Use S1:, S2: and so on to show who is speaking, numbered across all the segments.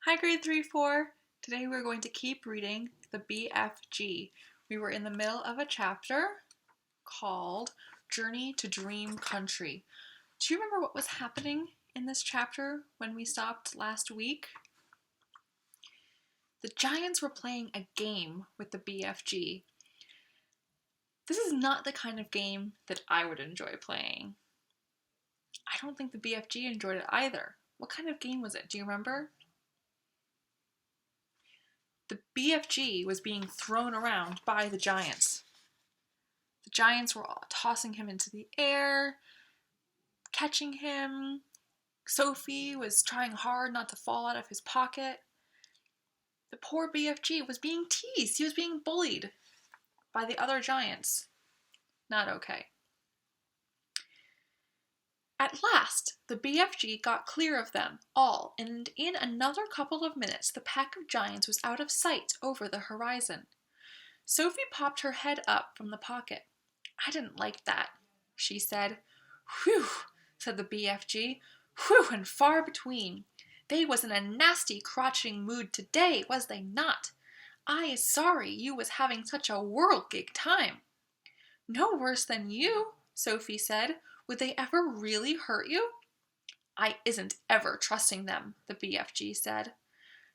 S1: Hi, grade 3-4. Today we're going to keep reading the BFG. We were in the middle of a chapter called Journey to Dream Country. Do you remember what was happening in this chapter when we stopped last week? The Giants were playing a game with the BFG. This is not the kind of game that I would enjoy playing. I don't think the BFG enjoyed it either. What kind of game was it? Do you remember? The BFG was being thrown around by the Giants. The Giants were all tossing him into the air, catching him. Sophie was trying hard not to fall out of his pocket. The poor BFG was being teased. He was being bullied by the other Giants. Not okay. At last, the BFG got clear of them all, and in another couple of minutes, the pack of Giants was out of sight over the horizon. Sophie popped her head up from the pocket. "I didn't like that," she said. "Whew," said the BFG. "Whew and far between. They was in a nasty crotching mood today, was they not? I is sorry you was having such a whirligig time." "No worse than you," Sophie said. "Would they ever really hurt you?" "I isn't ever trusting them," the BFG said.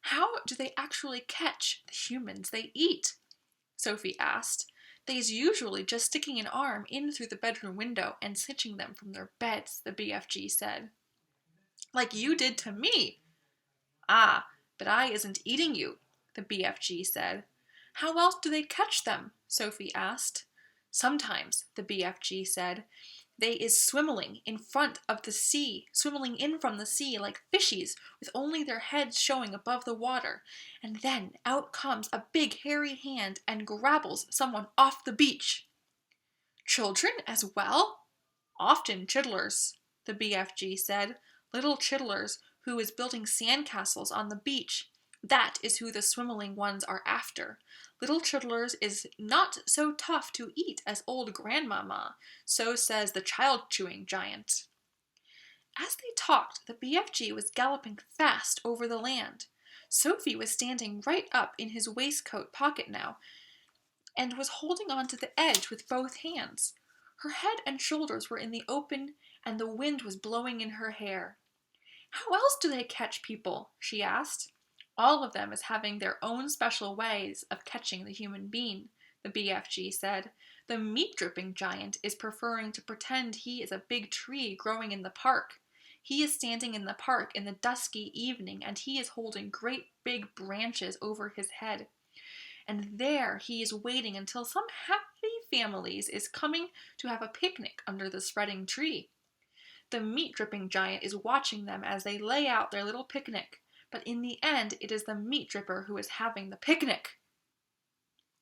S1: "How do they actually catch the humans they eat?" Sophie asked. "They's usually just sticking an arm in through the bedroom window and snitching them from their beds," the BFG said. "Like you did to me." "Ah, but I isn't eating you," the BFG said. "How else do they catch them?" Sophie asked. "Sometimes," the BFG said, "they is swimmeling in from the sea like fishies with only their heads showing above the water, and then out comes a big hairy hand and grabbles someone off the beach." "Children as well?" "Often chiddlers," the BFG said. "Little chiddlers who is building sandcastles on the beach. That is who the swimmeling ones are after. Little chiddlers is not so tough to eat as old grandmama, so says the child-chewing giant." As they talked, the BFG was galloping fast over the land. Sophie was standing right up in his waistcoat pocket now, and was holding on to the edge with both hands. Her head and shoulders were in the open, and the wind was blowing in her hair. "How else do they catch people?" she asked. "All of them is having their own special ways of catching the human being," the BFG said. "The meat-dripping giant is preferring to pretend he is a big tree growing in the park. He is standing in the park in the dusky evening, and he is holding great big branches over his head. And there he is waiting until some happy families is coming to have a picnic under the spreading tree. The meat-dripping giant is watching them as they lay out their little picnic, but in the end it is the meat-dripper who is having the picnic."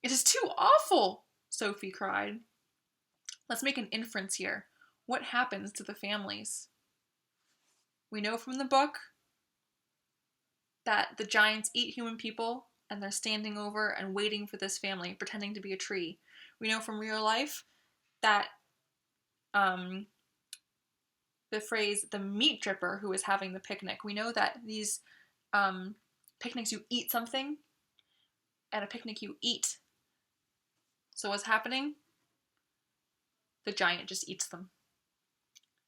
S1: "It is too awful!" Sophie cried. "Let's make an inference here. What happens to the families?" We know from the book that the giants eat human people, and they're standing over and waiting for this family, pretending to be a tree. We know from real life that the phrase "the meat dripper who is having the picnic," we know that these picnics, you eat something. At a picnic, you eat. So what's happening? The giant just eats them.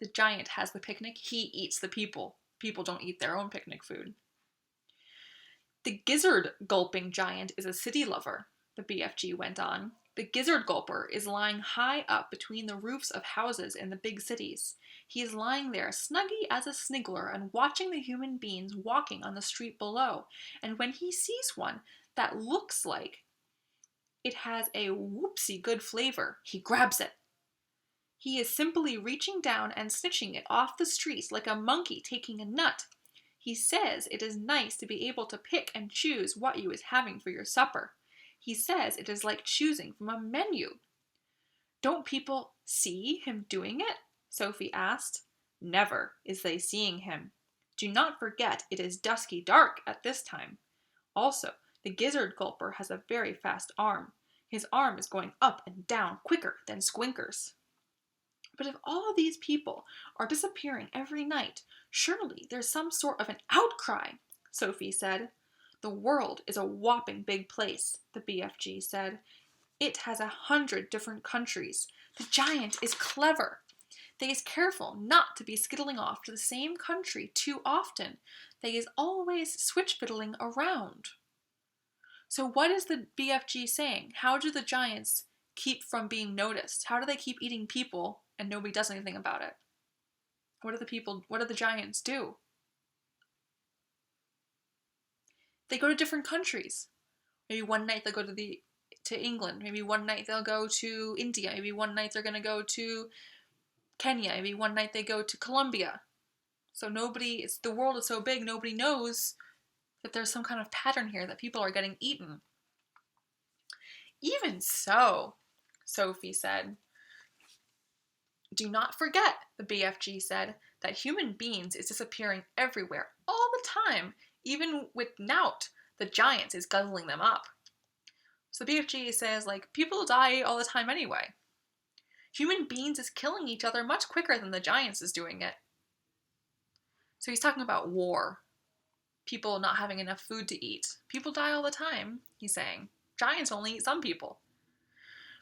S1: The giant has the picnic. He eats the people. People don't eat their own picnic food. "The gizzard-gulping giant is a city lover," the BFG went on. "The gizzard gulper is lying high up between the roofs of houses in the big cities. He is lying there snuggy as a sniggler and watching the human beings walking on the street below, and when he sees one that looks like it has a whoopsie good flavor, he grabs it. He is simply reaching down and snitching it off the street like a monkey taking a nut. He says it is nice to be able to pick and choose what you is having for your supper. He says it is like choosing from a menu." "Don't people see him doing it?" Sophie asked. "Never is they seeing him. Do not forget it is dusky dark at this time. Also, the gizzard gulper has a very fast arm. His arm is going up and down quicker than Squinker's." "But if all of these people are disappearing every night, surely there's some sort of an outcry," Sophie said. The world is a whopping big place, the BFG said. It has 100 different countries. The giant is clever. They is careful not to be skittling off to the same country too often. They is always switch-fiddling around. So what is the BFG saying? How do the giants keep from being noticed? How do they keep eating people and nobody does anything about it? What do the giants do? They go to different countries. Maybe one night they'll go to England. Maybe one night they'll go to India. Maybe one night they're going to go to Kenya. Maybe one night they go to Colombia. So the world is so big, nobody knows that there's some kind of pattern here, that people are getting eaten. Even so, Sophie said. Do not forget, the BFG said, that human beings is disappearing everywhere, all the time. Even with Nout, the giants is guzzling them up. So the BFG says, people die all the time anyway. Human beings is killing each other much quicker than the giants is doing it. So he's talking about war. People not having enough food to eat. People die all the time, he's saying. Giants only eat some people.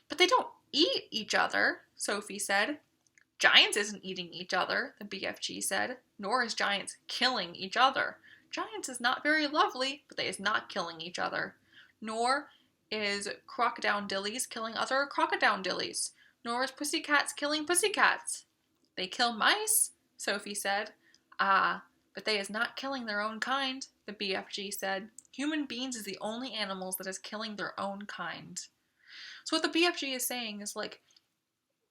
S1: But they don't eat each other, Sophie said. Giants isn't eating each other, the BFG said, nor is giants killing each other. Giants is not very lovely, but they is not killing each other. Nor is crocodile-dillies killing other crocodile-dillies. Nor is pussycats killing pussycats. They kill mice, Sophie said. Ah, but they is not killing their own kind, the BFG said. Human beings is the only animals that is killing their own kind. So what the BFG is saying is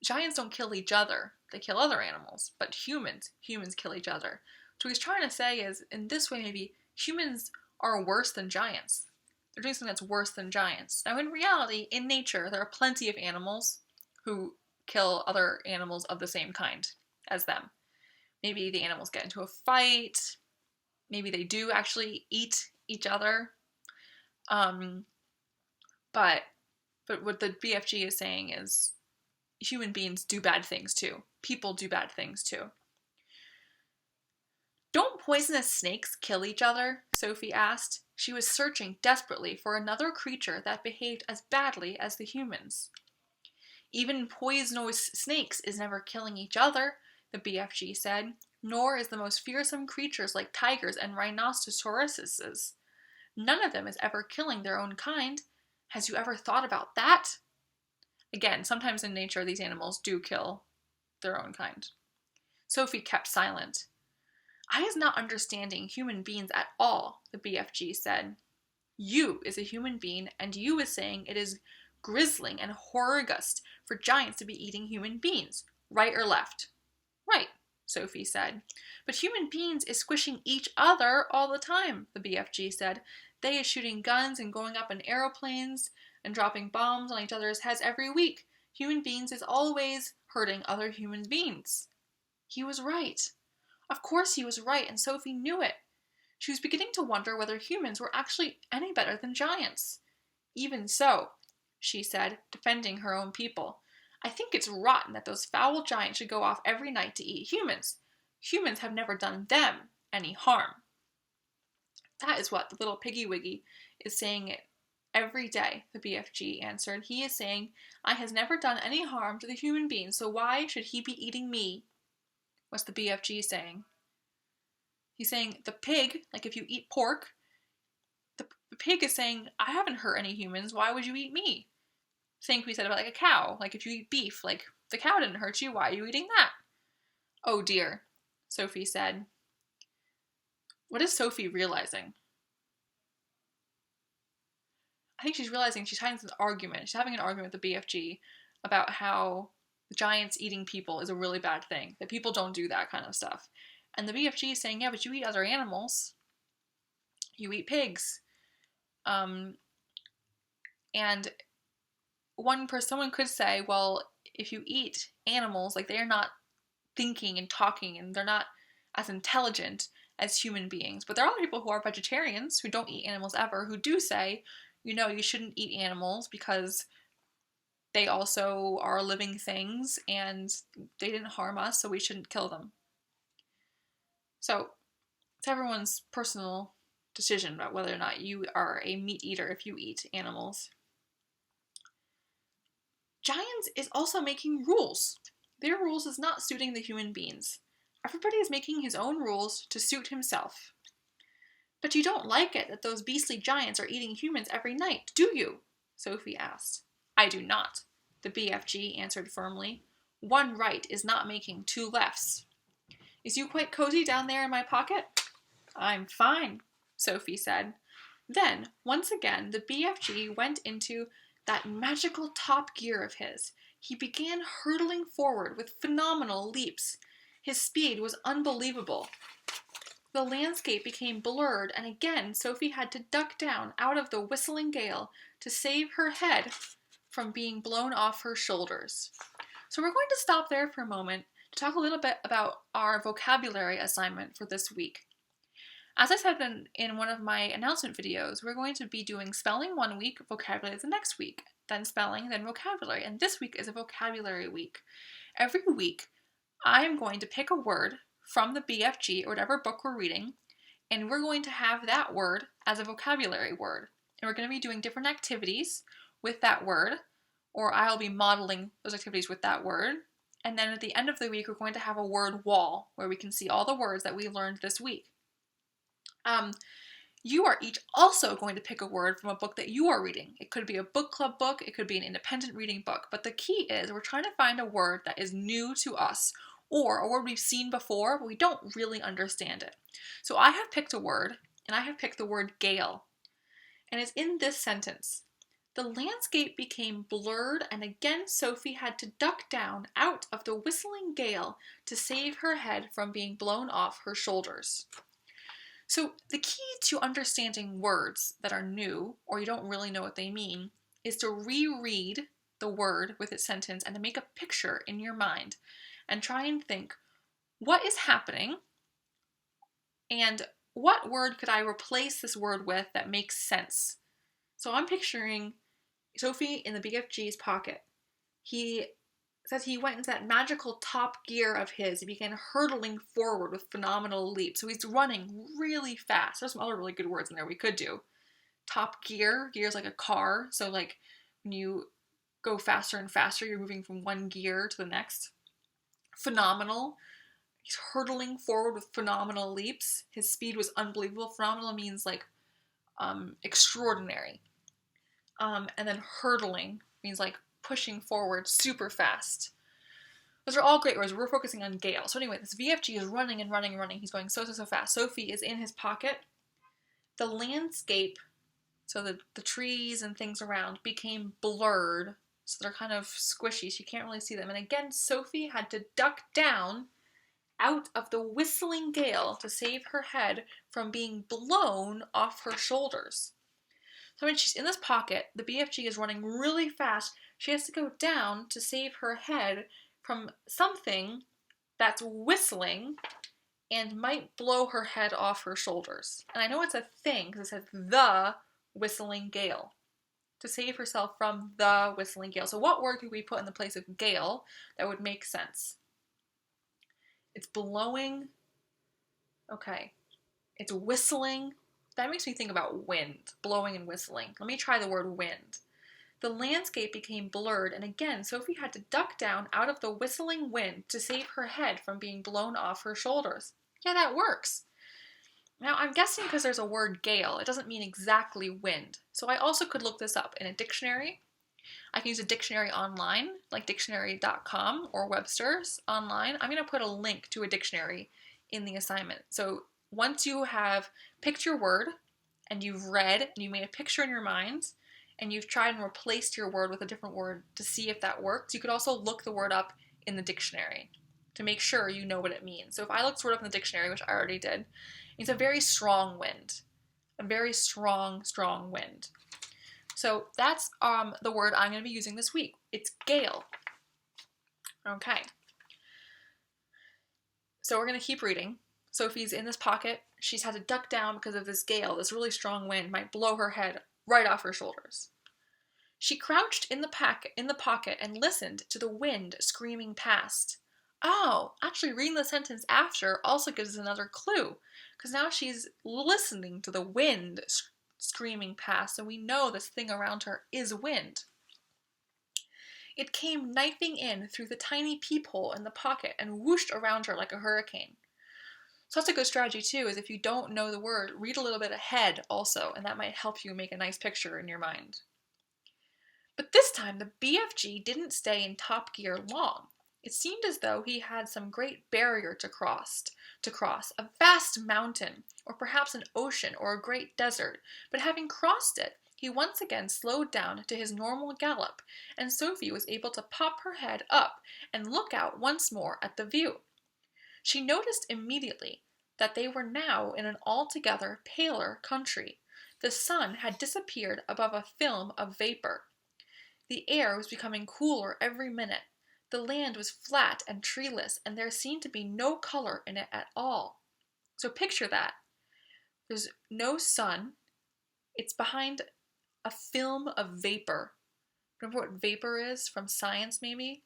S1: giants don't kill each other. They kill other animals. But humans kill each other. So what he's trying to say is, in this way, maybe humans are worse than giants. They're doing something that's worse than giants. Now, in reality, in nature, there are plenty of animals who kill other animals of the same kind as them. Maybe the animals get into a fight. Maybe they do actually eat each other. But what the BFG is saying is human beings do bad things too. People do bad things too. Don't poisonous snakes kill each other? Sophie asked. She was searching desperately for another creature that behaved as badly as the humans. Even poisonous snakes is never killing each other, the BFG said, nor is the most fearsome creatures like tigers and rhinoceroses. None of them is ever killing their own kind. Has you ever thought about that? Again, sometimes in nature these animals do kill their own kind. Sophie kept silent. I is not understanding human beings at all, the BFG said. You is a human being, and you is saying it is grisling and horrigust for giants to be eating human beings. Right or left? Right, Sophie said. But human beings is squishing each other all the time, the BFG said. They is shooting guns and going up in aeroplanes and dropping bombs on each other's heads every week. Human beings is always hurting other human beings. He was right. Of course he was right, and Sophie knew it. She was beginning to wonder whether humans were actually any better than giants. Even so, she said, defending her own people, I think it's rotten that those foul giants should go off every night to eat humans. Humans have never done them any harm. That is what the little piggy wiggy is saying it every day, the BFG answered. He is saying, I has never done any harm to the human being, so why should he be eating me? What's the BFG saying? He's saying the pig, if you eat pork, the pig is saying, I haven't hurt any humans, why would you eat me? Same thing we said about a cow, if you eat beef, the cow didn't hurt you, why are you eating that? Oh dear, Sophie said. What is Sophie realizing? I think she's realizing she's having this argument. She's having an argument with the BFG about how the giants eating people is a really bad thing, that people don't do that kind of stuff. And the BFG is saying, yeah, but you eat other animals. You eat pigs. And someone could say, well, if you eat animals, they're not thinking and talking and they're not as intelligent as human beings. But there are other people who are vegetarians, who don't eat animals ever, who do say, you shouldn't eat animals because they also are living things and they didn't harm us, so we shouldn't kill them. So it's everyone's personal decision about whether or not you are a meat eater if you eat animals. Giants is also making rules. Their rules is not suiting the human beings. Everybody is making his own rules to suit himself. But you don't like it that those beastly giants are eating humans every night, do you? Sophie asked. I do not, the BFG answered firmly. One right is not making two lefts. Is you quite cozy down there in my pocket? I'm fine, Sophie said. Then, once again, the BFG went into that magical top gear of his. He began hurtling forward with phenomenal leaps. His speed was unbelievable. The landscape became blurred, and again Sophie had to duck down out of the whistling gale to save her head from being blown off her shoulders. So we're going to stop there for a moment to talk a little bit about our vocabulary assignment for this week. As I said in one of my announcement videos, we're going to be doing spelling one week, vocabulary the next week, then spelling, then vocabulary, and this week is a vocabulary week. Every week, I am going to pick a word from the BFG or whatever book we're reading, and we're going to have that word as a vocabulary word. And we're going to be doing different activities with that word, or I'll be modeling those activities with that word. And then at the end of the week, we're going to have a word wall where we can see all the words that we learned this week. You are each also going to pick a word from a book that you are reading. It could be a book club book, it could be an independent reading book, but the key is we're trying to find a word that is new to us, or a word we've seen before, but we don't really understand it. So I have picked a word, and I have picked the word gale, and it's in this sentence. The landscape became blurred, and again Sophie had to duck down out of the whistling gale to save her head from being blown off her shoulders. So the key to understanding words that are new, or you don't really know what they mean, is to reread the word with its sentence and to make a picture in your mind and try and think, what is happening and what word could I replace this word with that makes sense? So I'm picturing Sophie in the BFG's pocket. He says he went into that magical top gear of his. He began hurtling forward with phenomenal leaps. So he's running really fast. There's some other really good words in there we could do. Top gear. Gear is like a car. So like when you go faster and faster, you're moving from one gear to the next. Phenomenal. He's hurtling forward with phenomenal leaps. His speed was unbelievable. Phenomenal means like extraordinary. And then hurtling means like pushing forward super fast. Those are all great words. We're focusing on gale. So anyway, this VFG is running and running and running. He's going so fast. Sophie is in his pocket. The landscape, so the trees and things around, became blurred. So they're kind of squishy, so you can't really see them. And again, Sophie had to duck down out of the whistling gale to save her head from being blown off her shoulders. So when she's in this pocket, the BFG is running really fast. She has to go down to save her head from something that's whistling and might blow her head off her shoulders. And I know it's a thing because it says the whistling gale. To save herself from the whistling gale. So what word could we put in the place of gale that would make sense? It's blowing. Okay. It's whistling. That makes me think about wind, blowing and whistling. Let me try the word wind. The landscape became blurred, and again, Sophie had to duck down out of the whistling wind to save her head from being blown off her shoulders. Yeah, that works. Now, I'm guessing because there's a word gale, it doesn't mean exactly wind. So I also could look this up in a dictionary. I can use a dictionary online, like dictionary.com or Webster's online. I'm going to put a link to a dictionary in the assignment. So once you have picked your word and you've read and you made a picture in your mind and you've tried and replaced your word with a different word to see if that works, you could also look the word up in the dictionary to make sure you know what it means. So if I looked the word up in the dictionary, which I already did, it's a very strong wind. A very strong wind. So that's the word I'm going to be using this week. It's gale. Okay. So we're going to keep reading. Sophie's in this pocket. She's had to duck down because of this gale. This really strong wind might blow her head right off her shoulders. She crouched in the pocket and listened to the wind screaming past. Oh, actually reading the sentence after also gives us another clue, because now she's listening to the wind screaming past, so we know this thing around her is wind. It came knifing in through the tiny peephole in the pocket and whooshed around her like a hurricane. So that's a good strategy too, is if you don't know the word, read a little bit ahead also, and that might help you make a nice picture in your mind. But this time, the BFG didn't stay in top gear long. It seemed as though he had some great barrier to cross, a vast mountain, or perhaps an ocean or a great desert, but having crossed it, he once again slowed down to his normal gallop, and Sophie was able to pop her head up and look out once more at the view. She noticed immediately that they were now in an altogether paler country. The sun had disappeared above a film of vapor. The air was becoming cooler every minute. The land was flat and treeless, and there seemed to be no color in it at all. So picture that. There's no sun. It's behind a film of vapor. Remember what vapor is from science, maybe?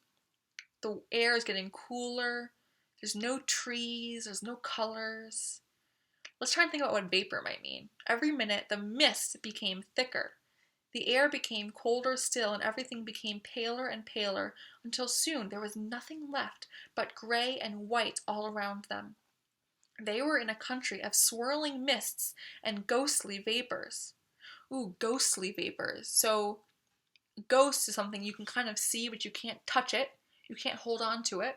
S1: The air is getting cooler. There's no trees. There's no colors. Let's try and think about what vapor might mean. Every minute, the mist became thicker. The air became colder still, and everything became paler and paler, until soon there was nothing left but gray and white all around them. They were in a country of swirling mists and ghostly vapors. Ooh, ghostly vapors. So, ghost is something you can kind of see, but you can't touch it. You can't hold on to it.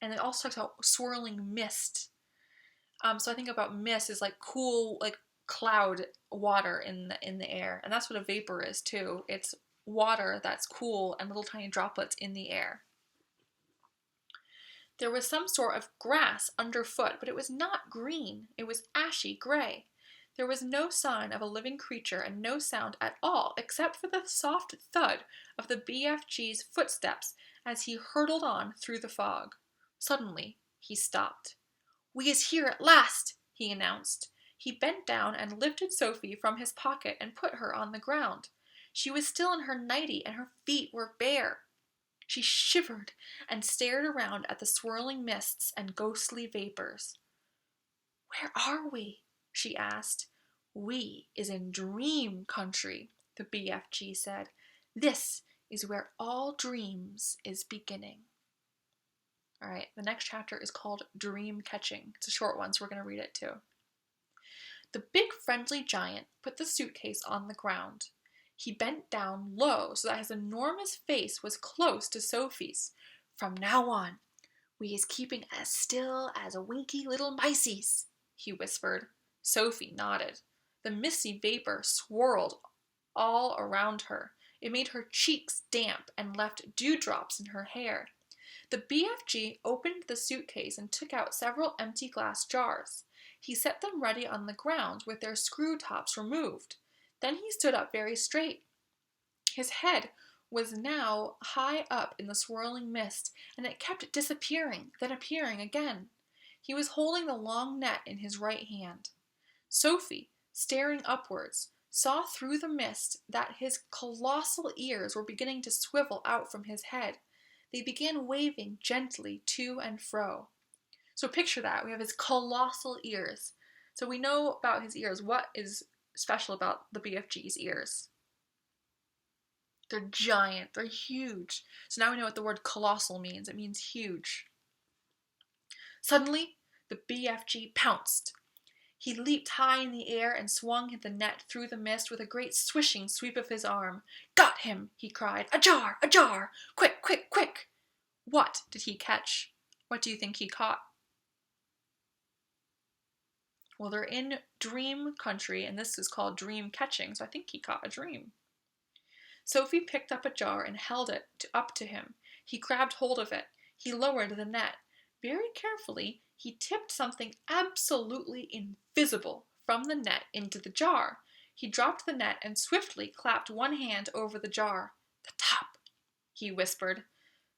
S1: And it also talks about swirling mist. So I think about mist is like cool, like cloud water in the air, and that's what a vapor is too. It's water that's cool and little tiny droplets in the air. There was some sort of grass underfoot, but it was not green. It was ashy gray. There was no sign of a living creature and no sound at all, except for the soft thud of the BFG's footsteps as he hurtled on through the fog. Suddenly, he stopped. "We is here at last," he announced. He bent down and lifted Sophie from his pocket and put her on the ground. She was still in her nightie and her feet were bare. She shivered and stared around at the swirling mists and ghostly vapors. "Where are we?" she asked. "We is in dream country," the BFG said. "This is where all dreams is beginning." All right, the next chapter is called Dream Catching. It's a short one, so we're going to read it too. The big friendly giant put the suitcase on the ground. He bent down low so that his enormous face was close to Sophie's. "From now on, we is keeping as still as winky little miceies," he whispered. Sophie nodded. The misty vapor swirled all around her. It made her cheeks damp and left dewdrops in her hair. The BFG opened the suitcase and took out several empty glass jars. He set them ready on the ground with their screw tops removed. Then he stood up very straight. His head was now high up in the swirling mist, and it kept disappearing, then appearing again. He was holding the long net in his right hand. Sophie, staring upwards, saw through the mist that his colossal ears were beginning to swivel out from his head. They began waving gently to and fro. So picture that. We have his colossal ears. So we know about his ears. What is special about the BFG's ears? They're giant. They're huge. So now we know what the word colossal means. It means huge. Suddenly, the BFG pounced. He leaped high in the air and swung the net through the mist with a great swishing sweep of his arm. "Got him!" he cried. "A jar! A jar! Quick, quick, quick!" What did he catch? What do you think he caught? Well, they're in dream country, and this is called dream catching, so I think he caught a dream. Sophie picked up a jar and held it up to him. He grabbed hold of it. He lowered the net. Very carefully, he tipped something absolutely invisible from the net into the jar. He dropped the net and swiftly clapped one hand over the jar. "The top," he whispered.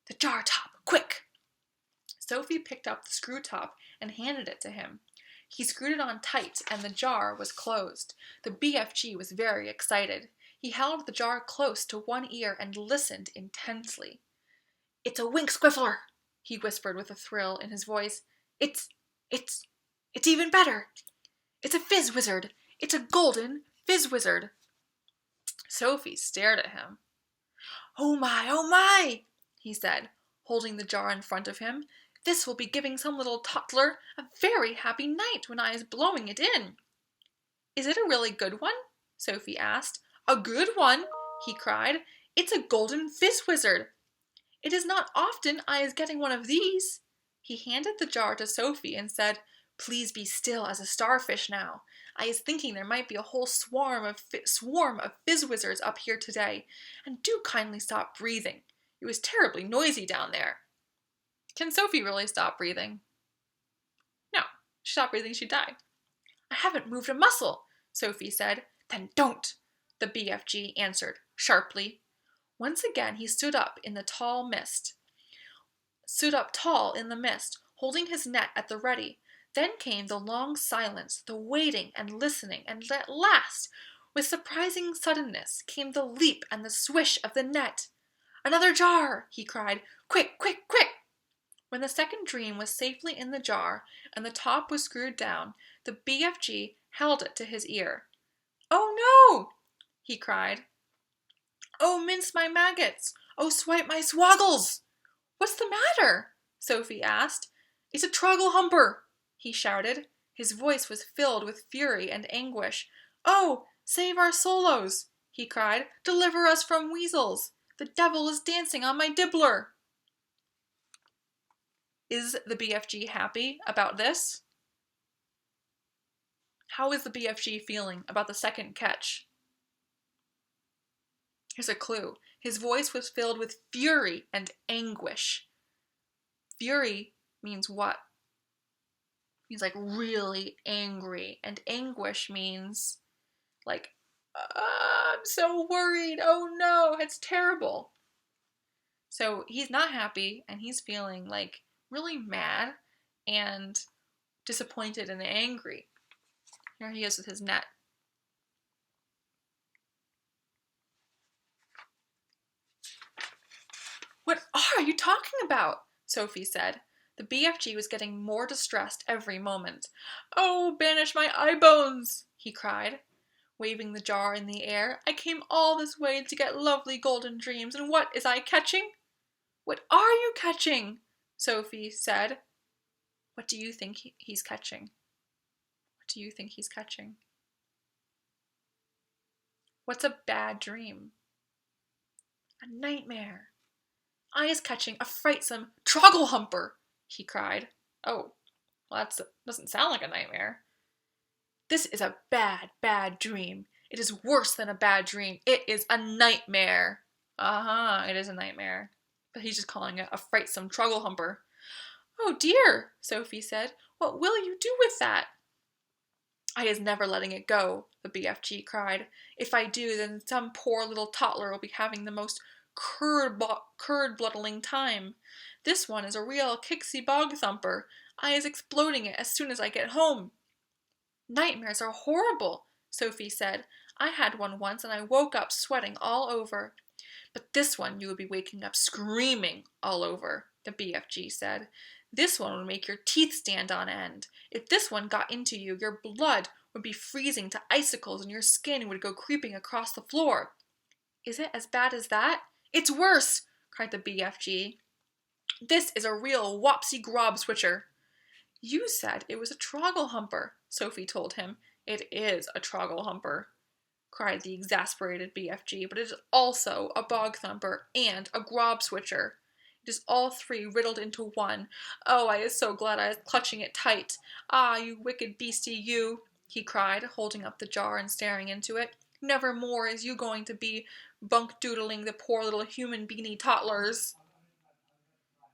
S1: "The jar top, quick!" Sophie picked up the screw top and handed it to him. He screwed it on tight, and the jar was closed. The BFG was very excited. He held the jar close to one ear and listened intensely. "It's a wink squiffler," he whispered with a thrill in his voice. It's It's even better. It's a fizz wizard. It's a golden fizz wizard. Sophie stared at him. Oh my, he said, holding the jar in front of him. This will be giving some little toddler a very happy night when I is blowing it in. Is it a really good one? Sophie asked. A good one, he cried. It's a golden fizz wizard. It is not often I is getting one of these. He handed the jar to Sophie and said, Please be still as a starfish now. I is thinking there might be a whole swarm of fizz wizards up here today, and do kindly stop breathing. It was terribly noisy down there. Can Sophie really stop breathing? No. She stopped breathing, she'd die. I haven't moved a muscle, Sophie said. Then don't, the BFG answered sharply. Once again he stood up tall in the mist, holding his net at the ready. Then came the long silence, the waiting and listening, and at last, with surprising suddenness, came the leap and the swish of the net. Another jar, he cried. Quick, quick, quick! When the second dream was safely in the jar and the top was screwed down, the BFG held it to his ear. Oh no! He cried. Oh, mince my maggots! Oh, swipe my swoggles! What's the matter? Sophie asked. It's a troggle-humper, he shouted. His voice was filled with fury and anguish. Oh, save our solos, he cried. Deliver us from weasels. The devil is dancing on my dibbler. Is the BFG happy about this? How is the BFG feeling about the second catch? Here's a clue. His voice was filled with fury and anguish. Fury means what? It means like really angry. And anguish means like, I'm so worried. Oh no, it's terrible. So he's not happy and he's feeling like really mad and disappointed and angry. Here he is with his net. What are you talking about? Sophie said. The BFG was getting more distressed every moment. Oh, banish my eye bones, he cried, waving the jar in the air. I came all this way to get lovely golden dreams, and what is I catching? What are you catching? Sophie said. What do you think he's catching? What do you think he's catching? What's a bad dream? A nightmare. I is catching a frightsome troggle-humper, he cried. Oh, well, that doesn't sound like a nightmare. This is a bad, bad dream. It is worse than a bad dream. It is a nightmare. It is a nightmare. But he's just calling it a frightsome troggle-humper. Oh dear, Sophie said. What will you do with that? I is never letting it go, the BFG cried. If I do, then some poor little toddler will be having the most curd-bloodling time. This one is a real kicksy bog thumper. I is exploding it as soon as I get home. Nightmares are horrible, Sophie said. I had one once and I woke up sweating all over. But this one you would be waking up screaming all over, the BFG said. This one would make your teeth stand on end. If this one got into you, your blood would be freezing to icicles and your skin would go creeping across the floor. Is it as bad as that? It's worse, cried the BFG. This is a real wopsy grob switcher. You said it was a troggle-humper, Sophie told him. It is a troggle-humper, cried the exasperated BFG, but it is also a bog thumper and a grob switcher. It is all three riddled into one. Oh, I is so glad I was clutching it tight. Ah, you wicked beastie, you, he cried, holding up the jar and staring into it. Never more is you going to be bunk-doodling the poor little human beanie toddlers.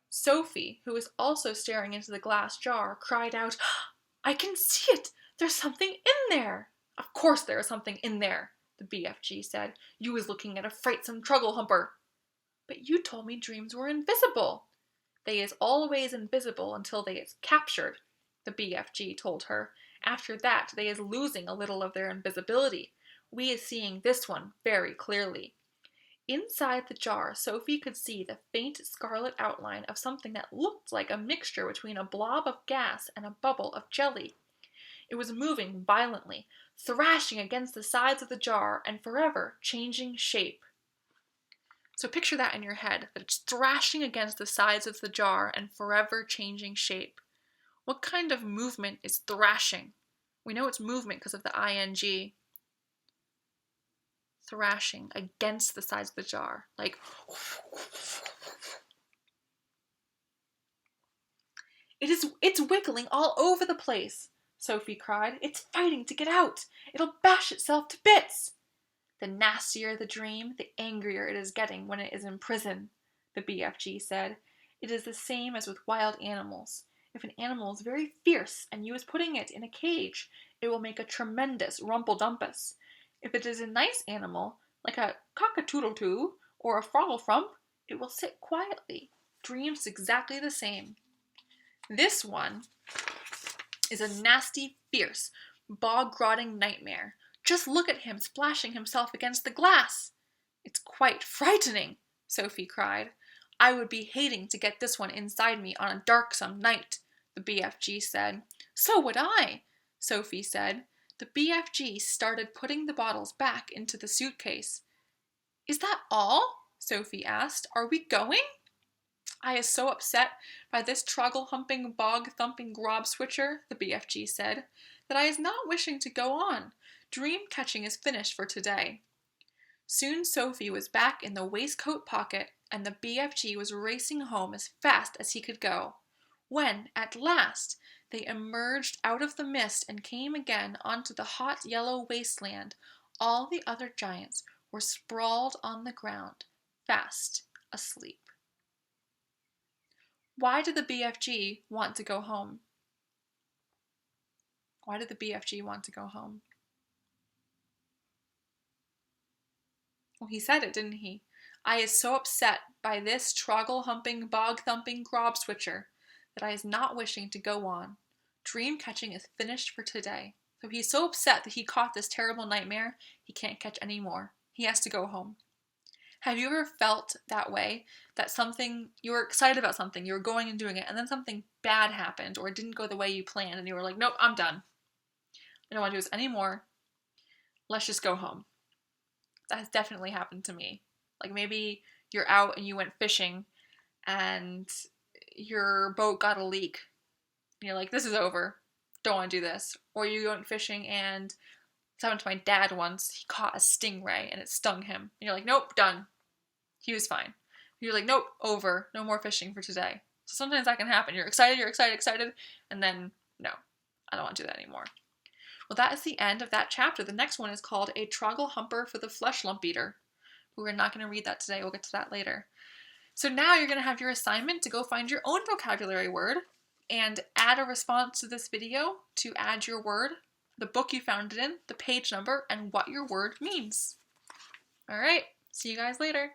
S1: Sophie, who was also staring into the glass jar, cried out, I can see it! There's something in there! Of course there is something in there, the BFG said. You was looking at a frightsome troggle-humper. But you told me dreams were invisible. They is always invisible until they is captured, the BFG told her. After that, they is losing a little of their invisibility. We is seeing this one very clearly. Inside the jar, Sophie could see the faint scarlet outline of something that looked like a mixture between a blob of gas and a bubble of jelly. It was moving violently, thrashing against the sides of the jar and forever changing shape. So picture that in your head, that it's thrashing against the sides of the jar and forever changing shape. What kind of movement is thrashing? We know it's movement because of the ing. Thrashing against the sides of the jar, like... It's wiggling all over the place, Sophie cried. It's fighting to get out. It'll bash itself to bits. The nastier the dream, the angrier it is getting when it is in prison, the BFG said. It is the same as with wild animals. If an animal is very fierce and you is putting it in a cage, it will make a tremendous rumple-dumpus. If it is a nice animal, like a cock-a-toodle-doo or a froggle-frump, it will sit quietly. Dreams exactly the same. This one is a nasty, fierce, bog-rotting nightmare. Just look at him splashing himself against the glass. It's quite frightening, Sophie cried. I would be hating to get this one inside me on a darksome night, the BFG said. So would I, Sophie said. The BFG started putting the bottles back into the suitcase. Is that all? Sophie asked. Are we going? I is so upset by this troggle-humping, bog-thumping grob-switcher, the BFG said, that I is not wishing to go on. Dream-catching is finished for today. Soon Sophie was back in the waistcoat pocket, and the BFG was racing home as fast as he could go. When, at last, they emerged out of the mist and came again onto the hot yellow wasteland, all the other giants were sprawled on the ground, fast asleep. Why did the BFG want to go home? Why did the BFG want to go home? Well, he said it, didn't he? I is so upset by this troggle-humping, bog-thumping grob-switcher that I is not wishing to go on. Dream-catching is finished for today. So he's so upset that he caught this terrible nightmare, he can't catch any more. He has to go home. Have you ever felt that way? That something, you were excited about something, you were going and doing it, and then something bad happened, or it didn't go the way you planned, and you were like, nope, I'm done. I don't want to do this anymore. Let's just go home. That has definitely happened to me. Like maybe you're out and you went fishing, and your boat got a leak. And you're like, this is over. Don't want to do this. Or you went fishing and this happened to my dad once. He caught a stingray and it stung him. And you're like, nope, done. He was fine. You're like, nope, over. No more fishing for today. So sometimes that can happen. You're excited, and then, no, I don't want to do that anymore. Well, that is the end of that chapter. The next one is called A Troggle Humper for the Flesh Lump Eater. We're not going to read that today. We'll get to that later. So now you're going to have your assignment to go find your own vocabulary word and add a response to this video to add your word, the book you found it in, the page number, and what your word means. All right, see you guys later.